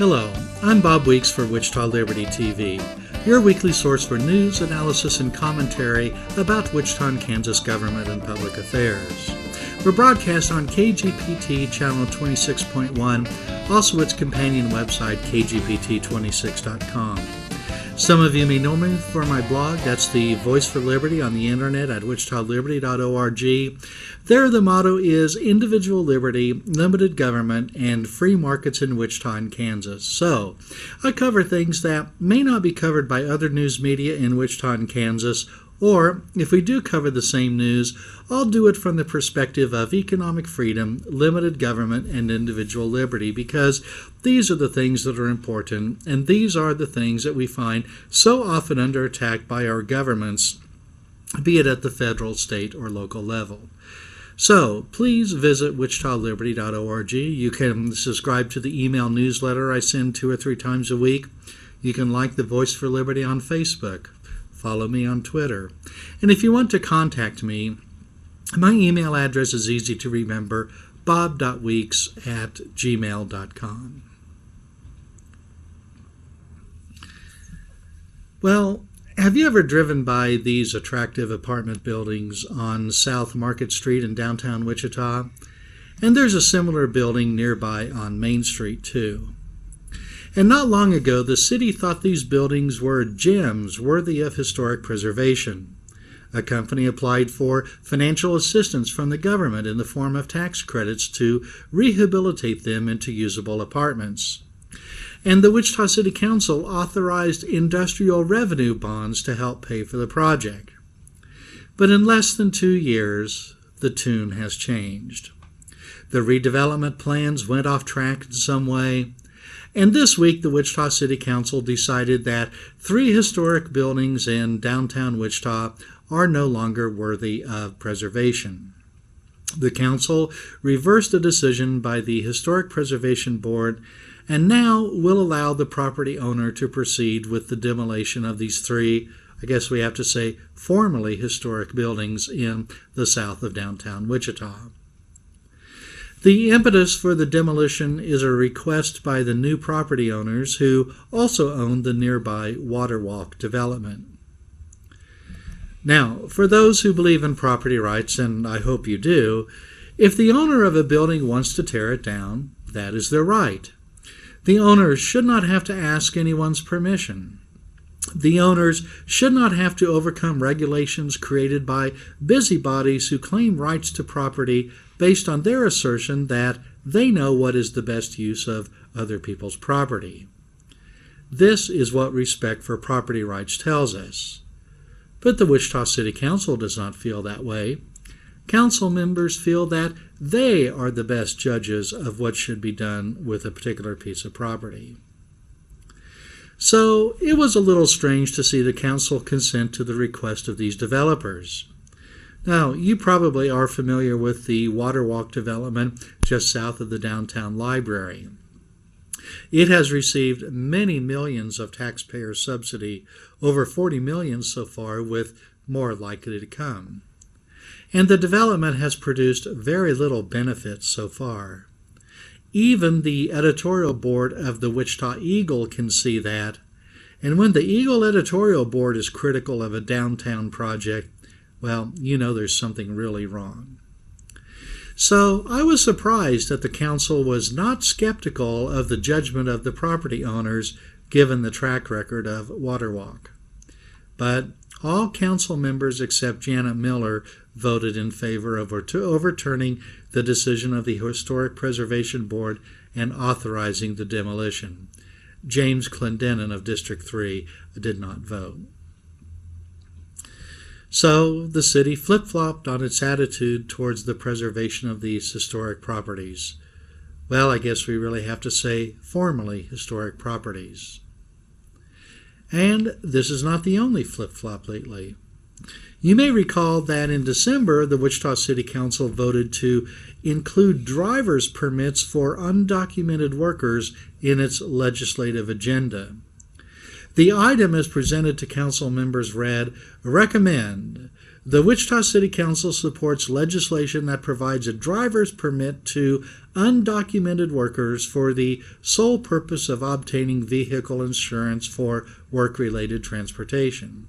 Hello, I'm Bob Weeks for Wichita Liberty TV, your weekly source for news, analysis, and commentary about Wichita, Kansas government and public affairs. We're broadcast on KGPT Channel 26.1, also its companion website, kgpt26.com. Some of you may know me for my blog. That's the Voice for Liberty on the internet at wichitaliberty.org. There the motto is individual liberty, limited government, and free markets in Wichita and Kansas. So I cover things that may not be covered by other news media in Wichita and Kansas, or if we do cover the same news, I'll do it from the perspective of economic freedom, limited government, and individual liberty, because these are the things that are important, and these are the things that we find so often under attack by our governments, be it at the federal, state, or local level. So please visit wichitaliberty.org. You can subscribe to the email newsletter I send 2 or 3 times a week. You can like the Voice for Liberty on Facebook. Follow me on Twitter. And if you want to contact me, my email address is easy to remember, bob.weeks@gmail.com. Well, have you ever driven by these attractive apartment buildings on South Market Street in downtown Wichita? And there's a similar building nearby on Main Street, too. And not long ago, the city thought these buildings were gems worthy of historic preservation. A company applied for financial assistance from the government in the form of tax credits to rehabilitate them into usable apartments. And the Wichita City Council authorized industrial revenue bonds to help pay for the project. But in less than 2 years, the tune has changed. The redevelopment plans went off track in some way. And this week, the Wichita City Council decided that 3 historic buildings in downtown Wichita are no longer worthy of preservation. The council reversed a decision by the Historic Preservation Board and now will allow the property owner to proceed with the demolition of these 3, I guess we have to say, formerly historic buildings in the south of downtown Wichita. The impetus for the demolition is a request by the new property owners who also own the nearby Waterwalk development. Now, for those who believe in property rights, and I hope you do, if the owner of a building wants to tear it down, that is their right. The owners should not have to ask anyone's permission. The owners should not have to overcome regulations created by busybodies who claim rights to property based on their assertion that they know what is the best use of other people's property. This is what respect for property rights tells us. But the Wichita City Council does not feel that way. Council members feel that they are the best judges of what should be done with a particular piece of property. So it was a little strange to see the council consent to the request of these developers. Now, you probably are familiar with the Waterwalk development just south of the downtown library. It has received many millions of taxpayer subsidy, over 40 million so far, with more likely to come. And the development has produced very little benefit so far. Even the editorial board of the Wichita Eagle can see that. And when the Eagle editorial board is critical of a downtown project, well, you know there's something really wrong. So I was surprised that the council was not skeptical of the judgment of the property owners given the track record of Waterwalk. But all council members except Janet Miller voted in favor of overturning the decision of the Historic Preservation Board and authorizing the demolition. James Clendenin of District 3 did not vote. So the city flip-flopped on its attitude towards the preservation of these historic properties. Well, I guess we really have to say formerly historic properties. And this is not the only flip-flop lately. You may recall that in December, the Wichita City Council voted to include driver's permits for undocumented workers in its legislative agenda. The item as presented to council members read, "Recommend The Wichita City Council supports legislation that provides a driver's permit to undocumented workers for the sole purpose of obtaining vehicle insurance for work-related transportation.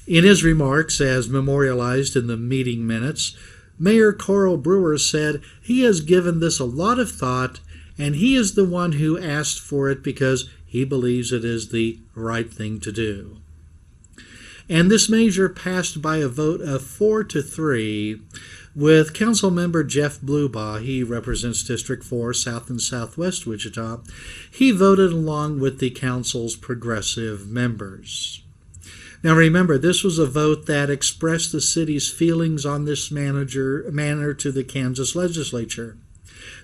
In his remarks, as memorialized in the meeting minutes, Mayor Coral Brewer said he has given this a lot of thought, and he is the one who asked for it because he believes it is the right thing to do. And this measure passed by a vote of 4-3, with Councilmember Jeff Bluebaugh, he represents District 4, South and Southwest Wichita. He voted along with the council's progressive members. Now remember, this was a vote that expressed the city's feelings on this manner to the Kansas Legislature.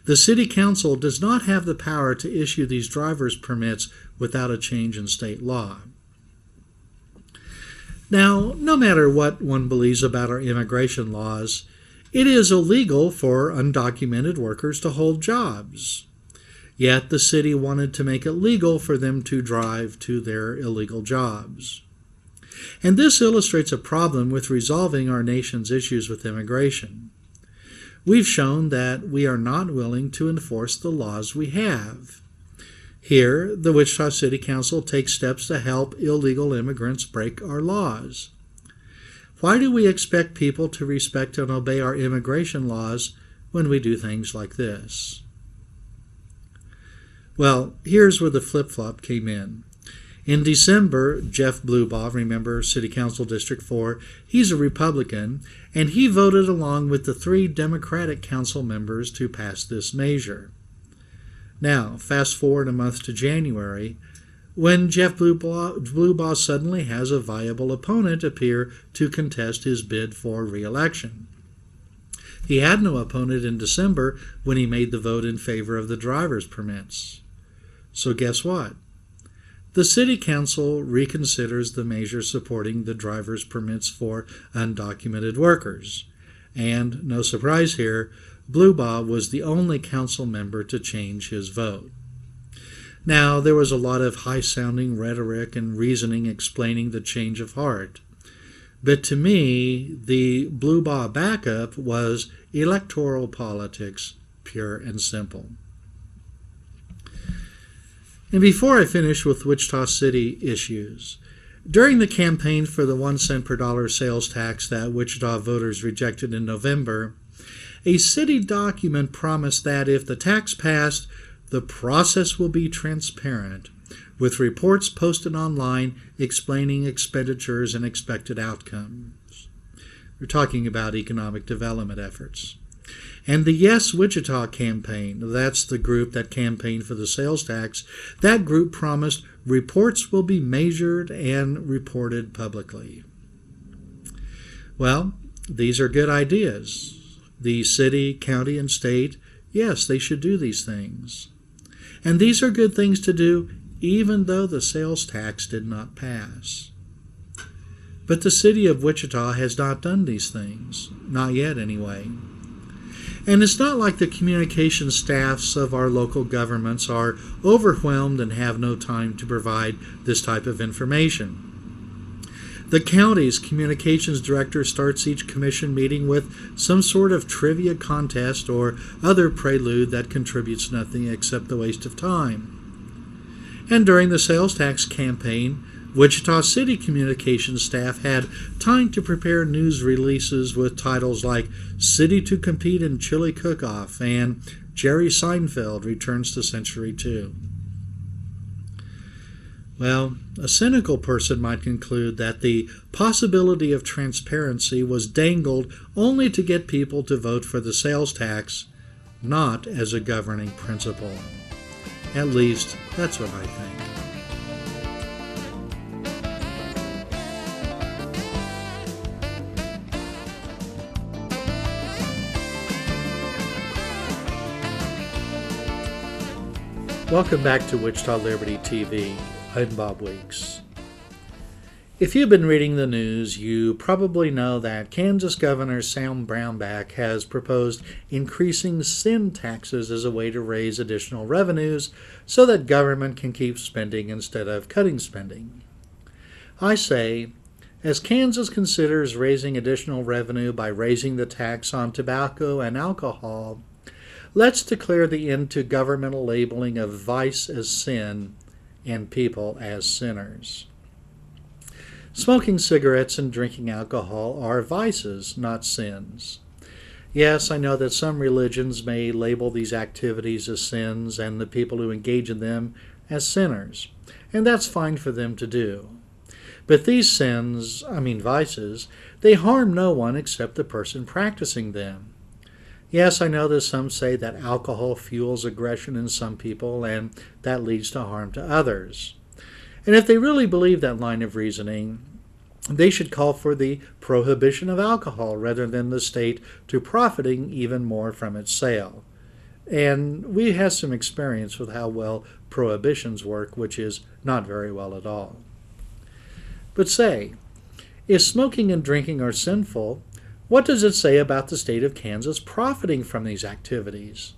The City Council does not have the power to issue these driver's permits without a change in state law. Now, no matter what one believes about our immigration laws, it is illegal for undocumented workers to hold jobs. Yet the city wanted to make it legal for them to drive to their illegal jobs. And this illustrates a problem with resolving our nation's issues with immigration. We've shown that we are not willing to enforce the laws we have. Here, the Wichita City Council takes steps to help illegal immigrants break our laws. Why do we expect people to respect and obey our immigration laws when we do things like this? Well, here's where the flip-flop came in. In December, Jeff Bluebaugh, remember City Council District 4, he's a Republican, and he voted along with the 3 Democratic council members to pass this measure. Now, fast forward a month to January, when Jeff Bluebaugh suddenly has a viable opponent appear to contest his bid for re-election. He had no opponent in December when he made the vote in favor of the driver's permits. So guess what? The City Council reconsiders the measure supporting the driver's permits for undocumented workers. And, no surprise here, Bluebaugh was the only council member to change his vote. Now, there was a lot of high-sounding rhetoric and reasoning explaining the change of heart. But to me, the Bluebaugh backup was electoral politics, pure and simple. And before I finish with Wichita City issues, during the campaign for the 1 cent per dollar sales tax that Wichita voters rejected in November, a city document promised that if the tax passed, the process will be transparent, with reports posted online explaining expenditures and expected outcomes. We're talking about economic development efforts. And the Yes Wichita campaign, that's the group that campaigned for the sales tax, that group promised reports will be measured and reported publicly. Well, these are good ideas. The city, county, and state, yes, they should do these things. And these are good things to do even though the sales tax did not pass. But the city of Wichita has not done these things, not yet anyway. And it's not like the communication staffs of our local governments are overwhelmed and have no time to provide this type of information. The county's communications director starts each commission meeting with some sort of trivia contest or other prelude that contributes nothing except the waste of time. And during the sales tax campaign, Wichita City communications staff had time to prepare news releases with titles like City to Compete in Chili Cook-Off and Jerry Seinfeld Returns to Century 2. Well, a cynical person might conclude that the possibility of transparency was dangled only to get people to vote for the sales tax, not as a governing principle. At least, that's what I think. Welcome back to Wichita Liberty TV. I'm Bob Weeks. If you've been reading the news, you probably know that Kansas Governor Sam Brownback has proposed increasing sin taxes as a way to raise additional revenues so that government can keep spending instead of cutting spending. I say, As Kansas considers raising additional revenue by raising the tax on tobacco and alcohol, let's declare the end to governmental labeling of vice as sin and people as sinners. Smoking cigarettes and drinking alcohol are vices, not sins. Yes, I know that some religions may label these activities as sins and the people who engage in them as sinners, and that's fine for them to do. But these vices, they harm no one except the person practicing them. Yes, I know that some say that alcohol fuels aggression in some people and that leads to harm to others. And if they really believe that line of reasoning, they should call for the prohibition of alcohol rather than the state to profiting even more from its sale. And we have some experience with how well prohibitions work, which is not very well at all. But say, if smoking and drinking are sinful, what does it say about the state of Kansas profiting from these activities?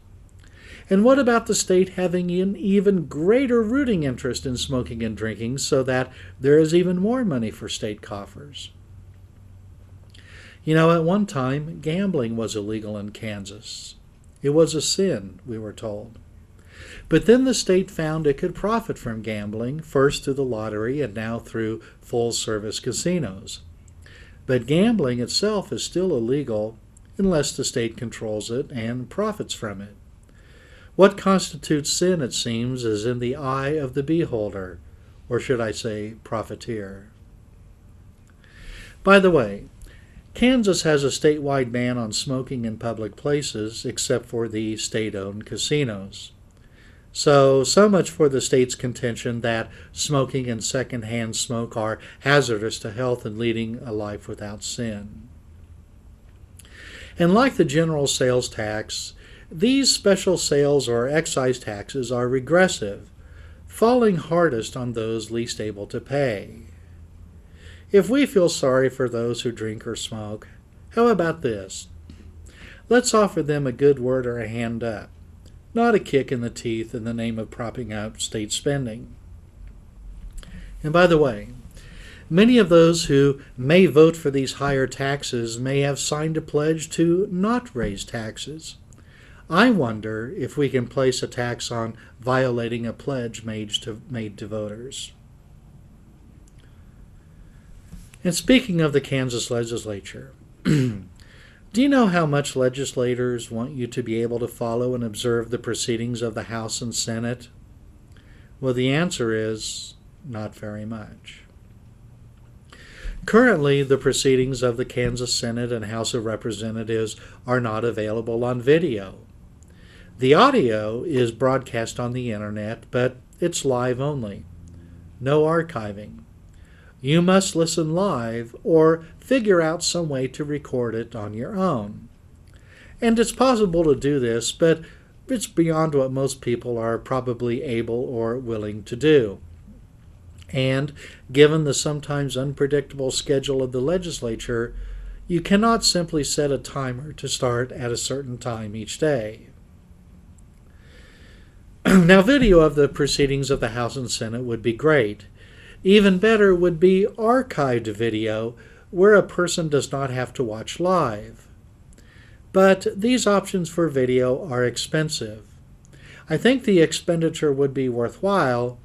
And what about the state having an even greater rooting interest in smoking and drinking so that there is even more money for state coffers? You know, at one time, gambling was illegal in Kansas. It was a sin, we were told. But then the state found it could profit from gambling, first through the lottery and now through full-service casinos. But gambling itself is still illegal unless the state controls it and profits from it. What constitutes sin, it seems, is in the eye of the beholder, or should I say, profiteer. By the way, Kansas has a statewide ban on smoking in public places except for the state-owned casinos. So much for the state's contention that smoking and secondhand smoke are hazardous to health and leading a life without sin. And like the general sales tax, these special sales or excise taxes are regressive, falling hardest on those least able to pay. If we feel sorry for those who drink or smoke, how about this? Let's offer them a good word or a hand up, not a kick in the teeth in the name of propping up state spending. And by the way, many of those who may vote for these higher taxes may have signed a pledge to not raise taxes. I wonder if we can place a tax on violating a pledge made to voters. And speaking of the Kansas Legislature, do you know how much legislators want you to be able to follow and observe the proceedings of the House and Senate? Well, the answer is not very much. Currently, the proceedings of the Kansas Senate and House of Representatives are not available on video. The audio is broadcast on the internet, but it's live only. No archiving. You must listen live or figure out some way to record it on your own. And it's possible to do this, but it's beyond what most people are probably able or willing to do. And given the sometimes unpredictable schedule of the legislature, you cannot simply set a timer to start at a certain time each day. Now, video of the proceedings of the House and Senate would be great. Even better would be archived video where a person does not have to watch live. But these options for video are expensive. I think the expenditure would be worthwhile,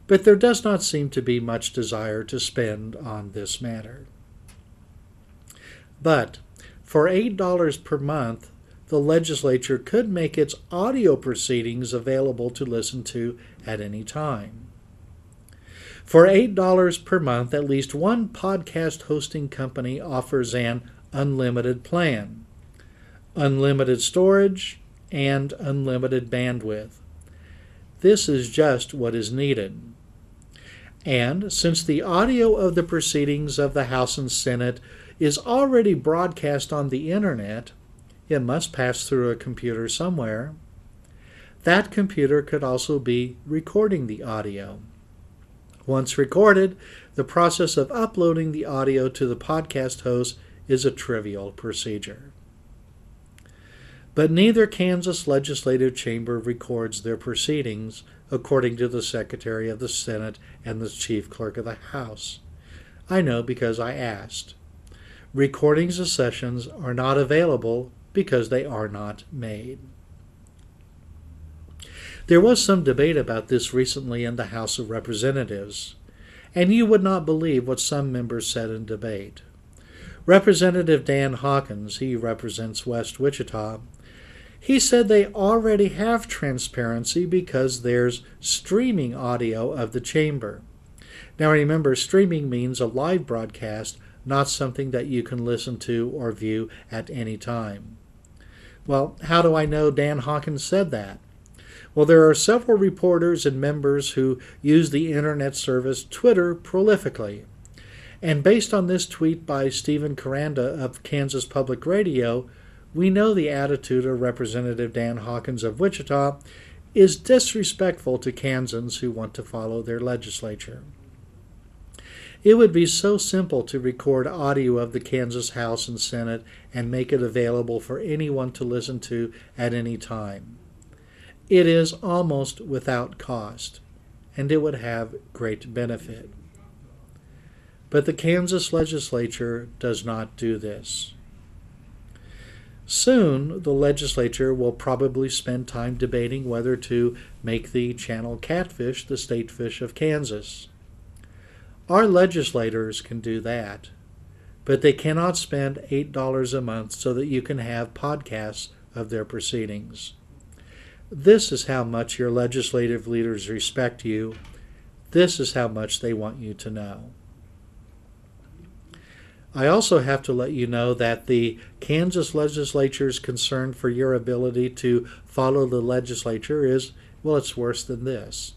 but there does not seem to be much desire to spend on this matter. But for $8 per month, the legislature could make its audio proceedings available to listen to at any time. For $8 per month, at least one podcast hosting company offers an unlimited plan, unlimited storage, and unlimited bandwidth. This is just what is needed. And since the audio of the proceedings of the House and Senate is already broadcast on the internet, it must pass through a computer somewhere. That computer could also be recording the audio. Once recorded, the process of uploading the audio to the podcast host is a trivial procedure. But neither Kansas Legislative Chamber records their proceedings, according to the Secretary of the Senate and the Chief Clerk of the House. I know because I asked. Recordings of sessions are not available because they are not made. There was some debate about this recently in the House of Representatives, and you would not believe what some members said in debate. Representative Dan Hawkins, he represents West Wichita, he said they already have transparency because there's streaming audio of the chamber. Now remember, streaming means a live broadcast, not something that you can listen to or view at any time. Well, how do I know Dan Hawkins said that? Well, there are several reporters and members who use the internet service Twitter prolifically. And based on this tweet by Stephen Caranda of Kansas Public Radio, we know the attitude of Representative Dan Hawkins of Wichita is disrespectful to Kansans who want to follow their legislature. It would be so simple to record audio of the Kansas House and Senate and make it available for anyone to listen to at any time. It is almost without cost, and it would have great benefit. But the Kansas Legislature does not do this. Soon, the legislature will probably spend time debating whether to make the channel catfish the state fish of Kansas. Our legislators can do that, but they cannot spend $8 a month so that you can have podcasts of their proceedings. This is how much your legislative leaders respect you. This is how much they want you to know. I also have to let you know that the Kansas Legislature's concern for your ability to follow the legislature is, well, it's worse than this.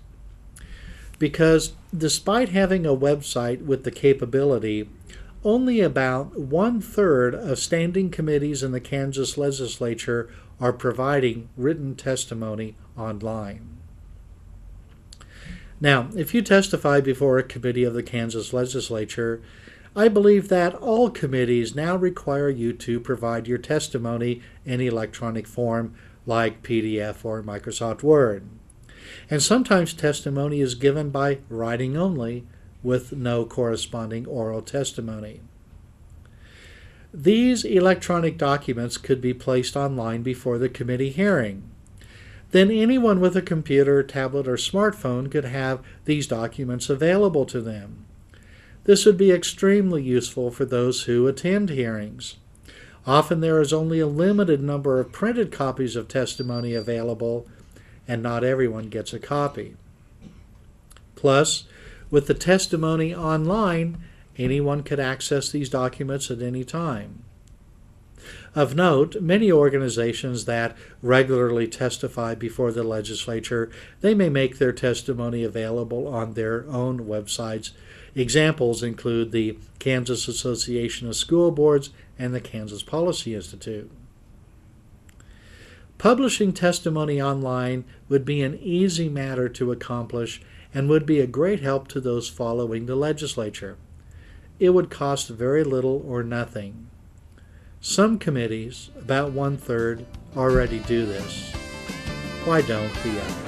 Because despite having a website with the capability, only about 1/3 of standing committees in the Kansas Legislature are providing written testimony online. Now, if you testify before a committee of the Kansas Legislature, I believe that all committees now require you to provide your testimony in electronic form like PDF or Microsoft Word. And sometimes testimony is given by writing only with no corresponding oral testimony. These electronic documents could be placed online before the committee hearing. Then anyone with a computer, tablet, or smartphone could have these documents available to them. This would be extremely useful for those who attend hearings. Often there is only a limited number of printed copies of testimony available, and not everyone gets a copy. Plus, with the testimony online, anyone could access these documents at any time. Of note, many organizations that regularly testify before the legislature, they may make their testimony available on their own websites. Examples include the Kansas Association of School Boards and the Kansas Policy Institute. Publishing testimony online would be an easy matter to accomplish and would be a great help to those following the legislature. It would cost very little or nothing. Some committees, about 1/3, already do this. Why don't the others?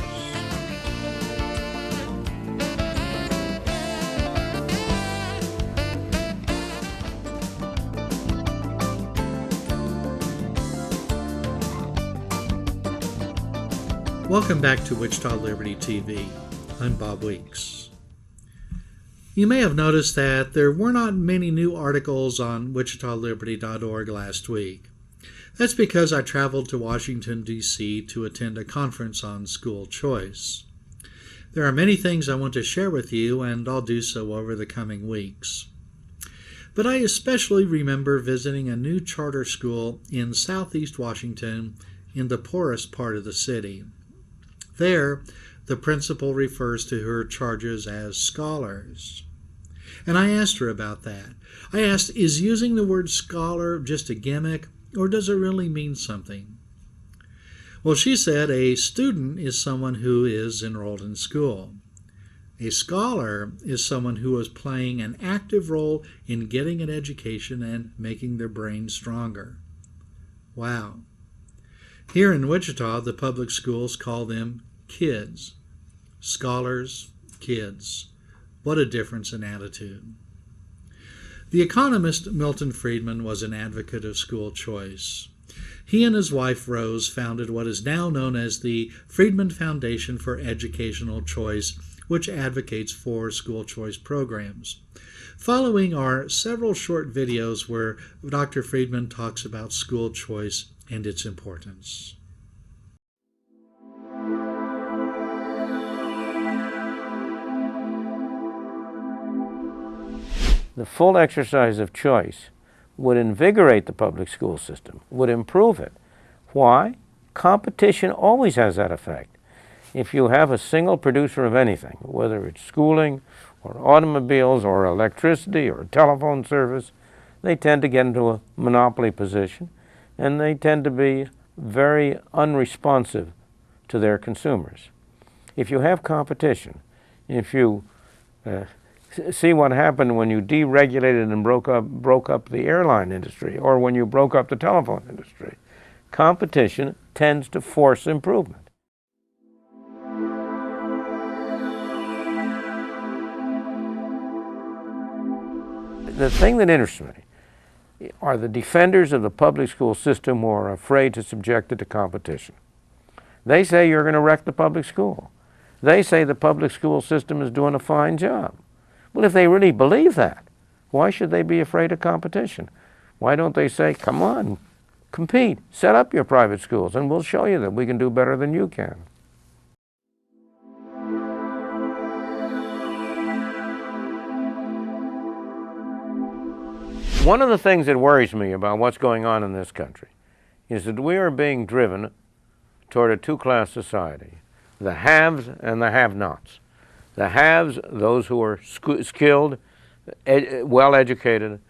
Welcome back to Wichita Liberty TV. I'm Bob Weeks. You may have noticed that there were not many new articles on wichitaliberty.org last week. That's because I traveled to Washington, D.C. to attend a conference on school choice. There are many things I want to share with you, and I'll do so over the coming weeks. But I especially remember visiting a new charter school in southeast Washington in the poorest part of the city. There, the principal refers to her charges as scholars. And I asked her about that. I asked, is using the word scholar just a gimmick, or does it really mean something? Well, she said a student is someone who is enrolled in school. A scholar is someone who is playing an active role in getting an education and making their brain stronger. Wow. Here in Wichita, the public schools call them kids. Scholars, kids. What a difference in attitude. The economist Milton Friedman was an advocate of school choice. He and his wife Rose founded what is now known as the Friedman Foundation for Educational Choice, which advocates for school choice programs. Following are several short videos where Dr. Friedman talks about school choice and its importance. The full exercise of choice would invigorate the public school system, would improve it. Why? Competition always has that effect. If you have a single producer of anything, whether it's schooling or automobiles or electricity or telephone service, they tend to get into a monopoly position, and they tend to be very unresponsive to their consumers. If you have competition, if you see what happened when you deregulated and broke up the airline industry, or when you broke up the telephone industry. Competition tends to force improvement. The thing that interests me are the defenders of the public school system who are afraid to subject it to competition. They say you're going to wreck the public school. They say the public school system is doing a fine job. Well, if they really believe that, why should they be afraid of competition? Why don't they say, come on, compete, set up your private schools, and we'll show you that we can do better than you can. One of the things that worries me about what's going on in this country is that we are being driven toward a two-class society, the haves and the have-nots. The haves, those who are skilled, well-educated,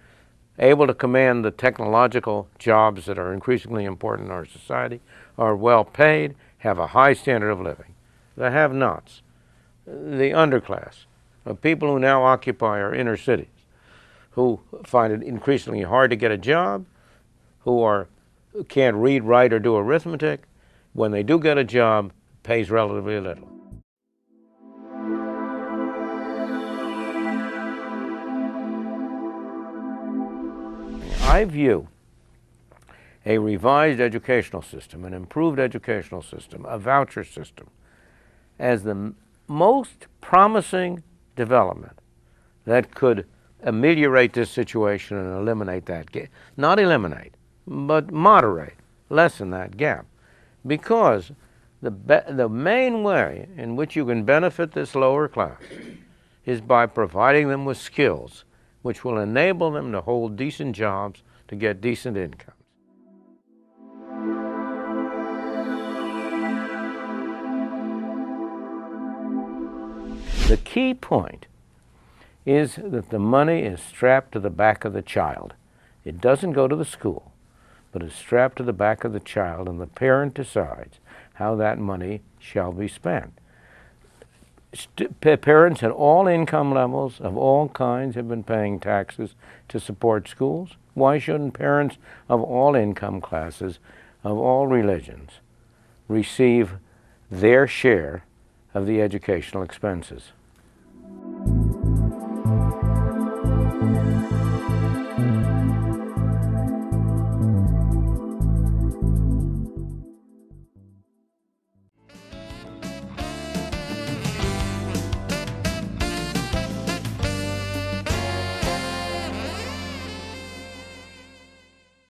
able to command the technological jobs that are increasingly important in our society, are well-paid, have a high standard of living. The have-nots, the underclass, of people who now occupy our inner cities, who find it increasingly hard to get a job, who can't read, write, or do arithmetic. When they do get a job, it pays relatively little. I view a revised educational system, an improved educational system, a voucher system, as the most promising development that could ameliorate this situation and eliminate that gap. Not eliminate, but moderate, lessen that gap. Because the main way in which you can benefit this lower class is by providing them with skills which will enable them to hold decent jobs, to get decent incomes. The key point is that the money is strapped to the back of the child. It doesn't go to the school, but is strapped to the back of the child, and the parent decides how that money shall be spent. Parents at all income levels of all kinds have been paying taxes to support schools. Why shouldn't parents of all income classes, of all religions, receive their share of the educational expenses?